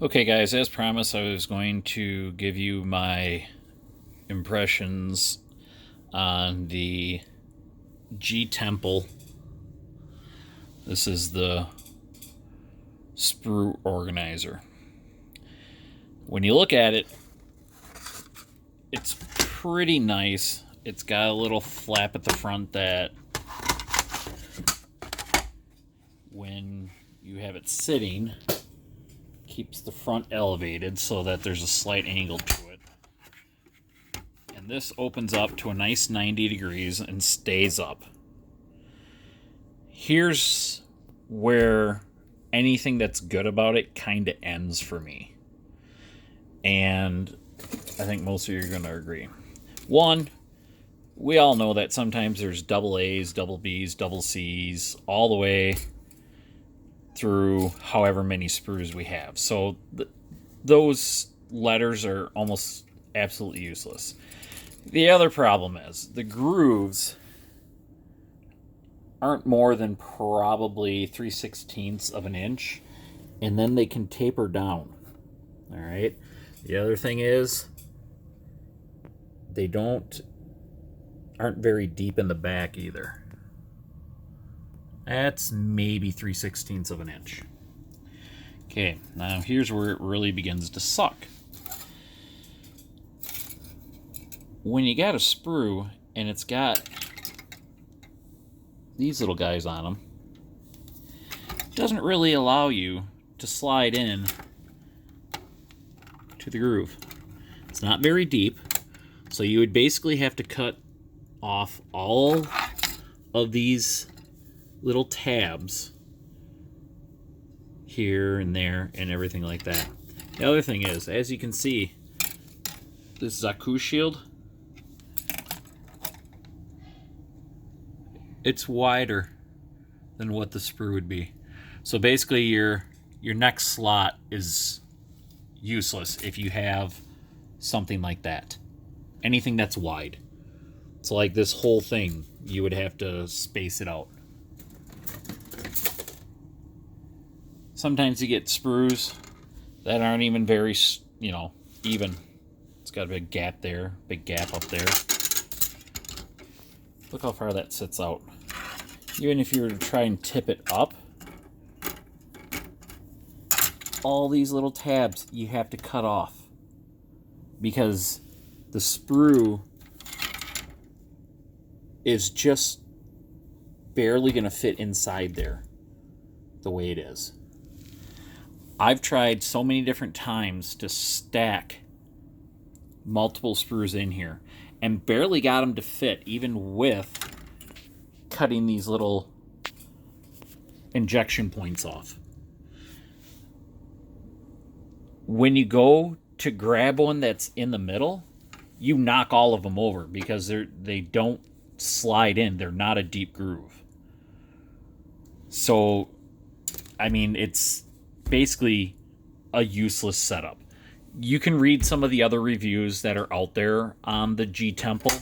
Okay, guys, as promised, I was going to give you my impressions on the G Temple. This is the sprue organizer. When you look at it, it's pretty nice. It's got a little flap at the front that when you have it sitting, keeps the front elevated so that there's a slight angle to it. And this opens up to a nice 90 degrees and stays up. Here's where anything that's good about it kind of ends for me. And I think most of you are going to agree. One, we all know that sometimes there's double A's, double B's, double C's, all the way through however many sprues we have. So those letters are almost absolutely useless. The other problem is the grooves aren't more than probably 3/16 of an inch, and then they can taper down. All right. The other thing is they aren't very deep in the back either. That's maybe 3/16 of an inch. Okay, now here's where it really begins to suck. When you got a sprue and it's got these little guys on them, it doesn't really allow you to slide in to the groove. It's not very deep, so you would basically have to cut off all of these little tabs here and there and everything like that. The other thing is, as you can see, this Zaku shield, it's wider than what the sprue would be. So basically your next slot is useless if you have something like that. Anything that's wide. So like this whole thing, you would have to space it out. Sometimes you get sprues that aren't even very, even. It's got a big gap there, big gap up there. Look how far that sits out. Even if you were to try and tip it up, all these little tabs you have to cut off because the sprue is just barely going to fit inside there the way it is. I've tried so many different times to stack multiple sprues in here and barely got them to fit, even with cutting these little injection points off. When you go to grab one that's in the middle, you knock all of them over because they don't slide in. They're not a deep groove. So, I mean, it's basically a useless setup. You can read some of the other reviews that are out there on the G Temple,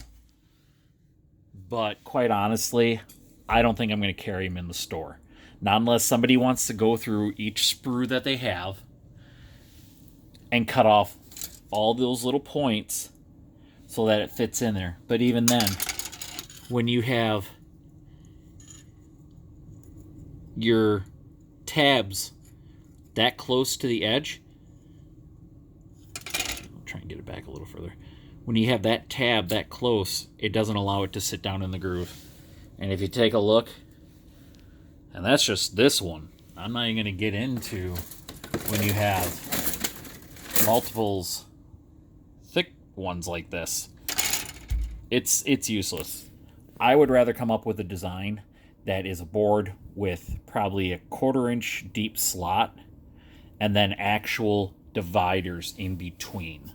but quite honestly, I don't think I'm going to carry them in the store. Not unless somebody wants to go through each sprue that they have and cut off all those little points so that it fits in there. But even then, when you have your tabs that close to the edge, I'll try and get it back a little further. When you have that tab that close, it doesn't allow it to sit down in the groove. And if you take a look, and that's just this one. I'm not even going to get into when you have multiples thick ones like this. It's useless. I would rather come up with a design that is a board with probably a 1/4 inch deep slot and then actual dividers in between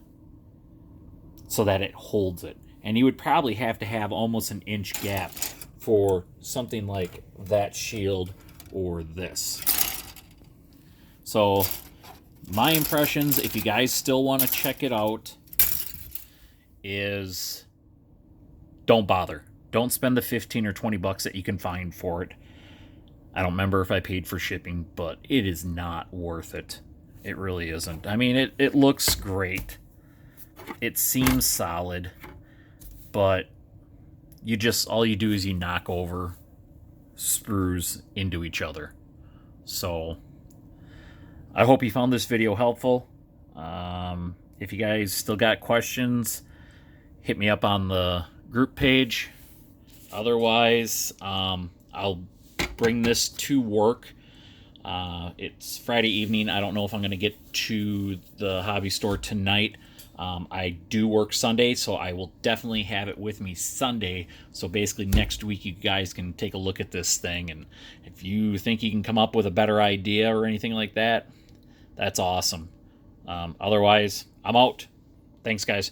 so that it holds it. And you would probably have to have almost an inch gap for something like that shield or this. So my impressions, if you guys still want to check it out, is don't bother. Don't spend the 15 or 20 bucks that you can find for it. I don't remember if I paid for shipping, but it is not worth it. It really isn't. I mean, it looks great. It seems solid, but all you do is you knock over sprues into each other. So I hope you found this video helpful. If you guys still got questions, hit me up on the group page. Otherwise, I'll bring this to work. It's Friday evening. I don't know if I'm going to get to the hobby store tonight. I do work Sunday, so I will definitely have it with me Sunday. So basically next week you guys can take a look at this thing, and if you think you can come up with a better idea or anything like that, that's awesome. Otherwise, I'm out. Thanks, guys.